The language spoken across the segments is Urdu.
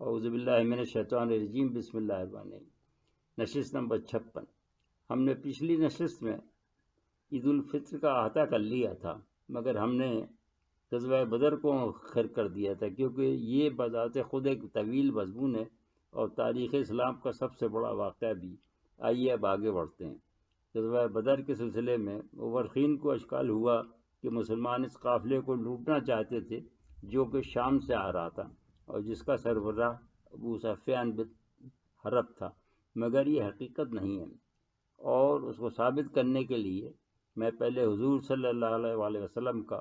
اعوذ باللہ من الشیطان الرجیم، بسم اللہ الرحمن الرحیم۔ نشست نمبر 56۔ ہم نے پچھلی نشست میں عید الفطر کا احاطہ کر لیا تھا، مگر ہم نے غزوہ بدر کو مؤخر کر دیا تھا، کیونکہ یہ بذات خود ایک طویل مضمون ہے اور تاریخ اسلام کا سب سے بڑا واقعہ بھی۔ آئیے اب آگے بڑھتے ہیں۔ غزوہ بدر کے سلسلے میں مورخین کو اشکال ہوا کہ مسلمان اس قافلے کو لوٹنا چاہتے تھے جو کہ شام سے آ رہا تھا اور جس کا سربراہ ابو سفیان بن حرب تھا، مگر یہ حقیقت نہیں ہے، اور اس کو ثابت کرنے کے لیے میں پہلے حضور صلی اللہ علیہ وسلم کا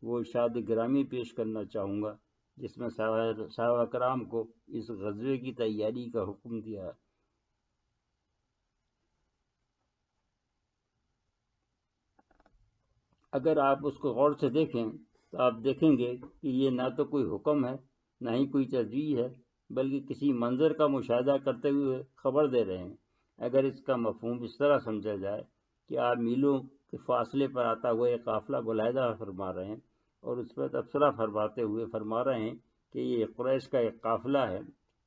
وہ ارشاد گرامی پیش کرنا چاہوں گا جس میں صحابہ کرام کو اس غزوے کی تیاری کا حکم دیا ہے۔ اگر آپ اس کو غور سے دیکھیں تو آپ دیکھیں گے کہ یہ نہ تو کوئی حکم ہے، نہ ہی کوئی تجویز ہے، بلکہ کسی منظر کا مشاہدہ کرتے ہوئے خبر دے رہے ہیں۔ اگر اس کا مفہوم اس طرح سمجھا جائے کہ آپ میلوں کے فاصلے پر آتا ہوا ایک قافلہ ملاحظہ فرما رہے ہیں اور اس پر تبصرہ فرماتے ہوئے فرما رہے ہیں کہ یہ قریش کا ایک قافلہ ہے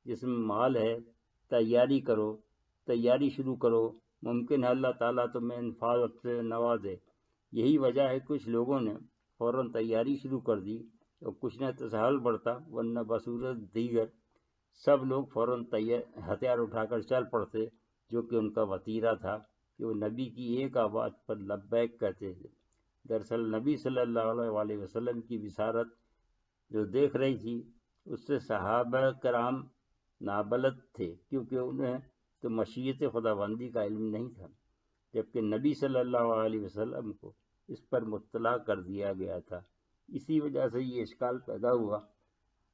جس میں مال ہے، تیاری شروع کرو، ممکن ہے اللہ تعالیٰ تمہیں انفاق سے نوازے۔ یہی وجہ ہے کچھ لوگوں نے فوراً تیاری شروع کر دی اور کچھ نے تساہل برتا، ورنہ بصورت دیگر سب لوگ فوراً ہتھیار اٹھا کر چل پڑتے، جو کہ ان کا وتیرہ تھا کہ وہ نبی کی ایک آواز پر لبیک کہتے تھے۔ دراصل نبی صلی اللہ علیہ وسلم کی بشارت جو دیکھ رہی تھی اس سے صحابہ کرام نابلد تھے، کیونکہ انہیں تو مشیت خداوندی کا علم نہیں تھا، جبکہ نبی صلی اللہ علیہ وسلم کو اس پر مطلع کر دیا گیا تھا۔ اسی وجہ سے یہ اشکال پیدا ہوا،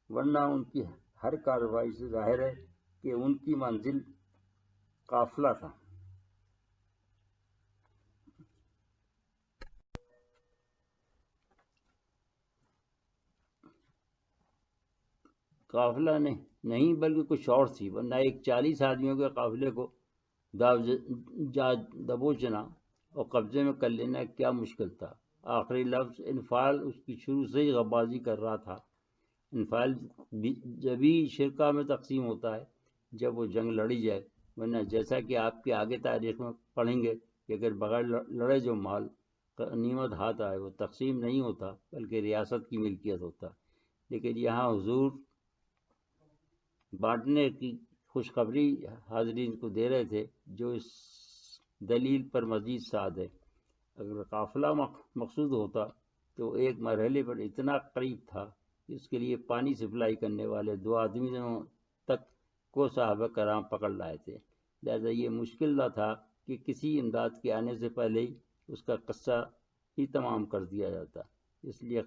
ورنہ ان کی ہر کارروائی سے ظاہر ہے کہ ان کی منزل قافلہ تھا۔ قافلہ نہیں بلکہ کچھ اور تھی، ورنہ ایک 40 آدمیوں کے قافلے کو دبوچنا اور قبضے میں کر لینا کیا مشکل تھا۔ آخری لفظ انفال اس کی شروع سے ہی غبازی کر رہا تھا۔ انفال جبھی شرکا میں تقسیم ہوتا ہے جب وہ جنگ لڑی جائے، ورنہ جیسا کہ آپ کے آگے تاریخ میں پڑھیں گے کہ اگر بغیر لڑے جو مال غنیمت ہاتھ آئے وہ تقسیم نہیں ہوتا بلکہ ریاست کی ملکیت ہوتا۔ لیکن یہاں حضور بانٹنے کی خوشخبری حاضرین کو دے رہے تھے، جو اس دلیل پر مزید ساد ہے۔ اگر قافلہ مقصود ہوتا تو ایک مرحلے پر اتنا قریب تھا کہ اس کے لیے پانی سپلائی کرنے والے 2 آدمیوں تک کو صحابہ کرام پکڑ لائے تھے، لہذا یہ مشکل نہ تھا کہ کسی امداد کے آنے سے پہلے ہی اس کا قصہ ہی تمام کر دیا جاتا۔ اس لیے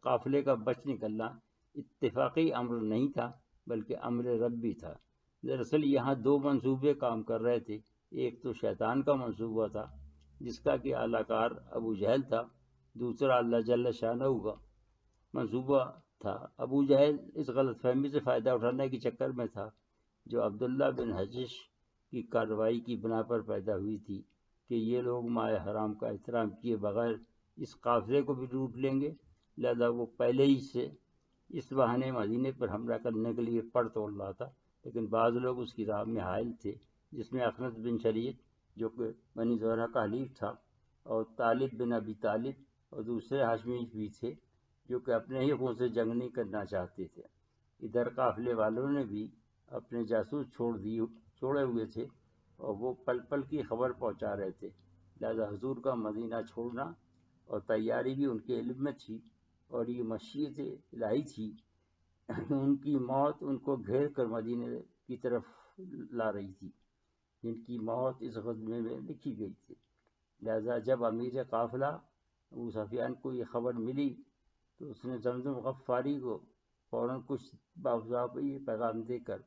قافلے کا بچ نکلنا اتفاقی امر نہیں تھا بلکہ امر ربی تھا۔ دراصل یہاں 2 منصوبے کام کر رہے تھے، ایک تو شیطان کا منصوبہ تھا جس کا کہ اعلی کار ابو جہل تھا، دوسرا اللہ جل شانہ کا منصوبہ تھا۔ ابو جہل اس غلط فہمی سے فائدہ اٹھانے کے چکر میں تھا جو عبداللہ بن حجش کی کارروائی کی بنا پر پیدا ہوئی تھی کہ یہ لوگ ماہ حرام کا احترام کیے بغیر اس قافلے کو بھی لوٹ لیں گے، لہذا وہ پہلے ہی سے اس بہانے مدینے پر حملہ کرنے کے لیے پڑ توڑ رہا تھا۔ لیکن بعض لوگ اس کی راہ میں حائل تھے، جس میں اخنس بن شریک جو کہ بنی زہرہ کا حلیف تھا، اور طالب بن ابی طالب اور دوسرے ہاشمی بھی تھے جو کہ اپنے ہی خون سے جنگ نہیں کرنا چاہتے تھے۔ ادھر قافلے والوں نے بھی اپنے جاسوس چھوڑے ہوئے تھے اور وہ پل پل کی خبر پہنچا رہے تھے، لہذا حضور کا مدینہ چھوڑنا اور تیاری بھی ان کے علم میں تھی، اور یہ مشیت الہی تھی۔ ان کی موت ان کو گھیر کر مدینے کی طرف لا رہی تھی، جن کی موت اس غزوے میں لکھی گئی تھی۔ لہذا جب امیر قافلہ ابو سفیان کو یہ خبر ملی تو اس نے زمزم غفاری کو فوراً کچھ باضابطہ پیغام دے کر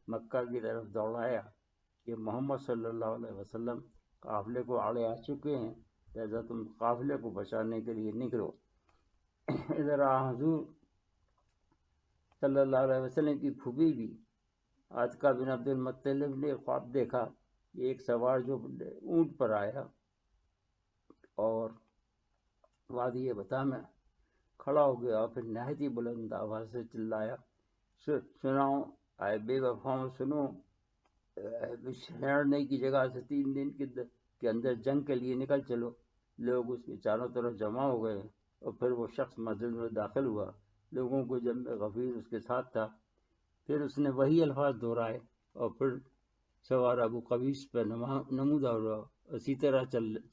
مکہ کی طرف دوڑایا کہ محمد صلی اللہ علیہ وسلم قافلے کو آڑے آ چکے ہیں، لہذا تم قافلے کو بچانے کے لیے نکلو۔ ادھر حضور صلی اللہ علیہ وسلم کی پھوپھی بھی عاتقہ بن عبد المطلب نے خواب دیکھا کہ ایک سوار جو اونٹ پر آیا اور وادی بتا میں کھڑا ہو گیا اور پھر نہایت ہی بلند آواز سے چلایا، سناؤ آئے بے وفاؤں سنو، لڑنے کی جگہ سے 3 دن کے اندر جنگ کے لیے نکل چلو۔ لوگ اس کے چاروں طرف جمع ہو گئے اور پھر وہ شخص مسجد میں داخل ہوا، لوگوں کو جنب غفیر اس کے ساتھ تھا۔ پھر اس نے وہی الفاظ دہرائے اور پھر سوار ابو قبیس پہ نمودار ہوا، اسی طرح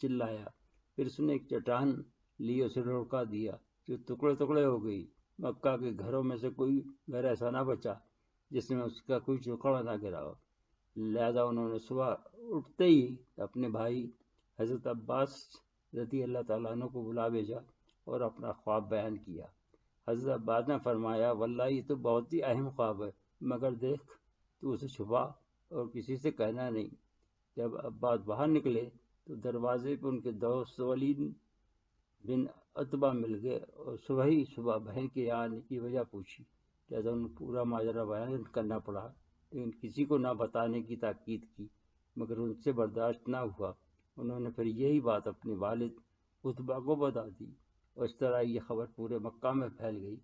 چلایا۔ پھر اس نے ایک چٹان لی، اسے لڑکا دیا جو ٹکڑے ٹکڑے ہو گئی۔ مکہ کے گھروں میں سے کوئی گھر ایسا نہ بچا جس میں اس کا کوئی ٹکڑا نہ گرا ہو۔ لہذا انہوں نے صبح اٹھتے ہی اپنے بھائی حضرت عباس رضی اللہ تعالیٰ عنہ کو بلا بھیجا اور اپنا خواب بیان کیا۔ حضرت عباس نے فرمایا، واللہ یہ تو بہت ہی اہم خواب ہے، مگر دیکھ تو اسے چھپا اور کسی سے کہنا نہیں۔ جب عباس باہر نکلے تو دروازے پہ ان کے دوست ولید بن عتبہ مل گئے اور صبح بہن کے یہاں آنے کی وجہ پوچھی۔ لہذا انہیں پورا ماجرا بیان کرنا پڑا، لیکن کسی کو نہ بتانے کی تاکید کی، مگر ان سے برداشت نہ ہوا۔ انہوں نے پھر یہی بات اپنے والد عتبہ کو بتا دی اور اس طرح یہ خبر پورے مکہ میں پھیل گئی۔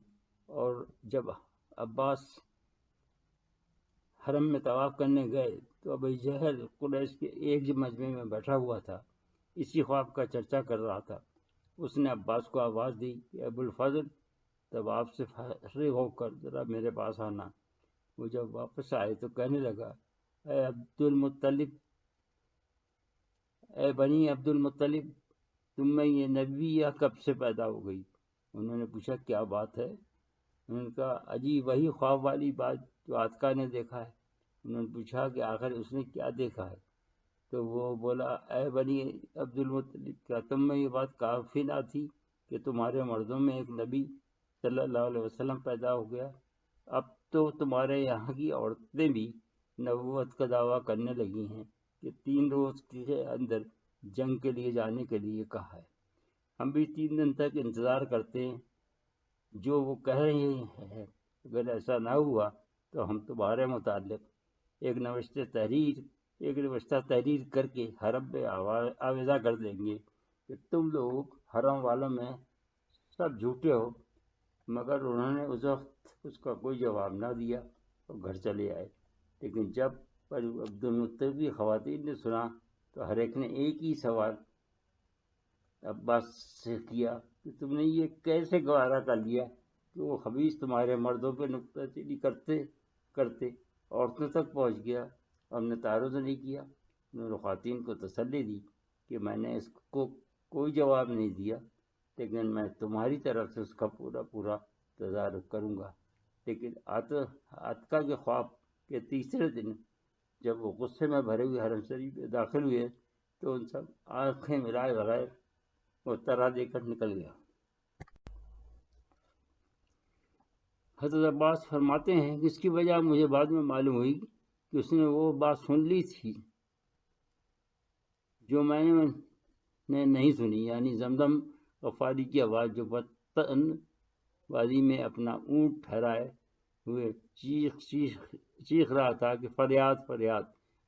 اور جب عباس حرم میں طواف کرنے گئے تو ابو جہل قریش کے ایک مجمع میں بیٹھا ہوا تھا، اسی خواب کا چرچا کر رہا تھا۔ اس نے عباس کو آواز دی کہ ابو الفضل، تب آپ سے فارغ ہو کر ذرا میرے پاس آنا۔ وہ جب واپس آئے تو کہنے لگا، اے عبد المطلب، اے بنی عبد المطلب، تم میں یہ نبویہ کب سے پیدا ہو گئی؟ انہوں نے پوچھا کیا بات ہے؟ انہوں نے کہا اجی وہی خواب والی بات جو عاتکہ نے دیکھا ہے۔ انہوں نے پوچھا کہ آخر اس نے کیا دیکھا ہے؟ تو وہ بولا، اے بنی عبد المطلب، کیا تم میں یہ بات کافی نہ تھی کہ تمہارے مردوں میں ایک نبی صلی اللہ علیہ وسلم پیدا ہو گیا؟ اب تو تمہارے یہاں کی عورتیں بھی نبوت کا دعویٰ کرنے لگی ہیں کہ 3 روز کے اندر جنگ کے لیے جانے کے لیے کہا ہے۔ ہم بھی 3 دن تک انتظار کرتے ہیں جو وہ کہہ رہے ہیں۔ اگر ایسا نہ ہوا تو ہم تمہارے متعلق ایک نوشتہ تحریر کر کے حرم میں آویزہ کر دیں گے کہ تم لوگ حرم والوں میں سب جھوٹے ہو۔ مگر انہوں نے اس وقت اس کا کوئی جواب نہ دیا اور گھر چلے آئے۔ لیکن جب عبد المطلب کی خواتین نے سنا تو ہر ایک نے ایک ہی سوال عباس سے کیا کہ تم نے یہ کیسے گوارا کر لیا کہ وہ خبیث تمہارے مردوں پہ نکتہ چینی کرتے کرتے عورتوں تک پہنچ گیا؟ ہم نے تعرض نہیں کیا۔ انہوں نے خواتین کو تسلی دی کہ میں نے اس کو کوئی جواب نہیں دیا، لیکن میں تمہاری طرف سے اس کا پورا تدارک کروں گا۔ لیکن عاتکہ کے خواب کے تیسرے دن جب وہ غصے میں بھرے ہوئے حرم شریف میں داخل ہوئے تو ان سب آنکھیں ملائے بغیر وہ طرح دے کر نکل گیا۔ حضرت عباس فرماتے ہیں کہ اس کی وجہ مجھے بعد میں معلوم ہوئی کہ اس نے وہ بات سن لی تھی جو میں نے نہیں سنی، یعنی زمزم غفاری کی آواز جو بطن وادی میں اپنا اونٹ ٹھہرائے ہوئے چیخ رہا تھا کہ فریاد فریاد۔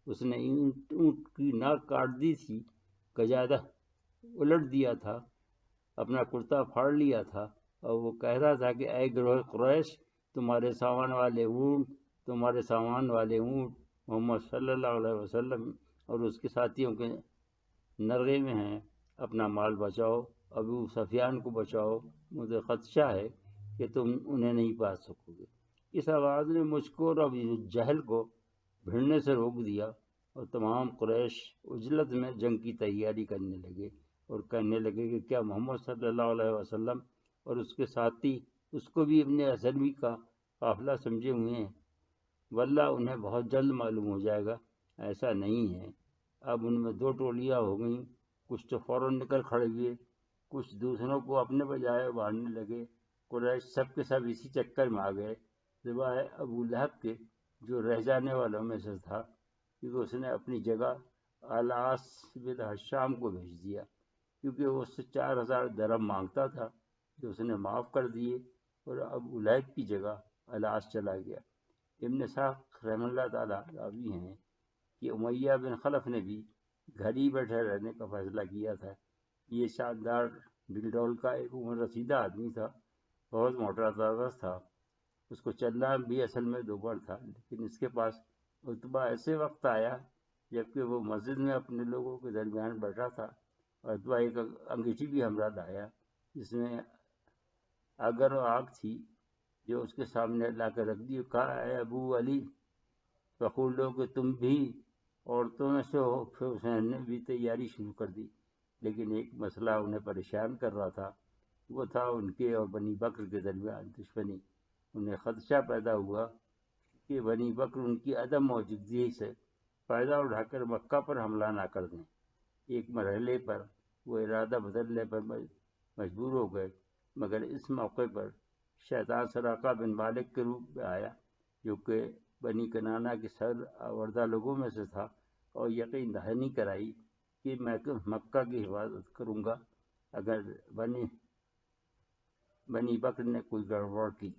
اس نے اونٹ کی ناک کاٹ دی تھی، قجادہ الٹ دیا تھا، اپنا کرتا پھاڑ لیا تھا اور وہ کہہ رہا تھا کہ اے گروہ قریش، تمہارے سامان والے اونٹ محمد صلی اللہ علیہ وسلم اور اس کے ساتھیوں کے نرغے میں ہیں، اپنا مال بچاؤ، ابو سفیان کو بچاؤ، مجھے خدشہ ہے کہ تم انہیں نہیں پا سکو گے۔ اس آواز نے مجھ کو اور ابو جہل کو بھیڑنے سے روک دیا اور تمام قریش عجلت میں جنگ کی تیاری کرنے لگے اور کہنے لگے کہ کیا محمد صلی اللہ علیہ وسلم اور اس کے ساتھی اس کو بھی ابن اسلمی کا قافلہ سمجھے ہوئے ہیں؟ واللہ انہیں بہت جلد معلوم ہو جائے گا ایسا نہیں ہے۔ اب ان میں 2 ٹولیاں ہو گئیں، کچھ تو فوراً نکل کھڑے ہوئے، کچھ دوسروں کو اپنے بجائے مارنے لگے۔ قریش سب کے سب اسی چکر میں آ گئے، سوائے ابو لہب کے جو رہ جانے والوں میں سے تھا، کیونکہ اس نے اپنی جگہ العاص بن ہشام کو بھیج دیا، کیونکہ وہ اس سے 4000 درہم مانگتا تھا جو اس نے معاف کر دیے، اور ابو لہب کی جگہ العاص چلا گیا۔ ابن اسحاق رحمہ اللہ تعالیٰ راوی ہیں کہ امیہ بن خلف نے بھی گھر ہی بیٹھے رہنے کا فیصلہ کیا تھا۔ یہ شاندار دل ڈول کا ایک عمر رسیدہ آدمی تھا، بہت موٹا تازہ تھا اس کو چلنا بھی اصل میں دوبڑ تھا، لیکن اس کے پاس اتبا ایسے وقت آیا جبکہ وہ مسجد میں اپنے لوگوں کے درمیان بیٹھا تھا، اور اتبا ایک انگیٹھی بھی ہمراہ لایا جس میں اگر آگ تھی، جو اس کے سامنے لا کر رکھ دی، کہا اے ابو علی فقول لو کہ تم بھی عورتوں میں سے ہو۔ پھر حسین نے بھی تیاری شروع کر دی، لیکن ایک مسئلہ انہیں پریشان کر رہا تھا، وہ تھا ان کے اور بنی بکر کے درمیان دشمنی۔ انہیں خدشہ پیدا ہوا کہ بنی بکر ان کی عدم موجودگی سے فائدہ اٹھا کر مکہ پر حملہ نہ کر دیں۔ ایک مرحلے پر وہ ارادہ بدلنے پر مجبور ہو گئے، مگر اس موقع پر شیطان سراقہ بن مالک کے روپ میں آیا، جو کہ بنی کنانہ کے سر آوردہ لوگوں میں سے تھا، اور یقین دہانی کرائی کہ میں مکہ کی حفاظت کروں گا اگر بنی بکر نے کوئی گڑبڑ کی۔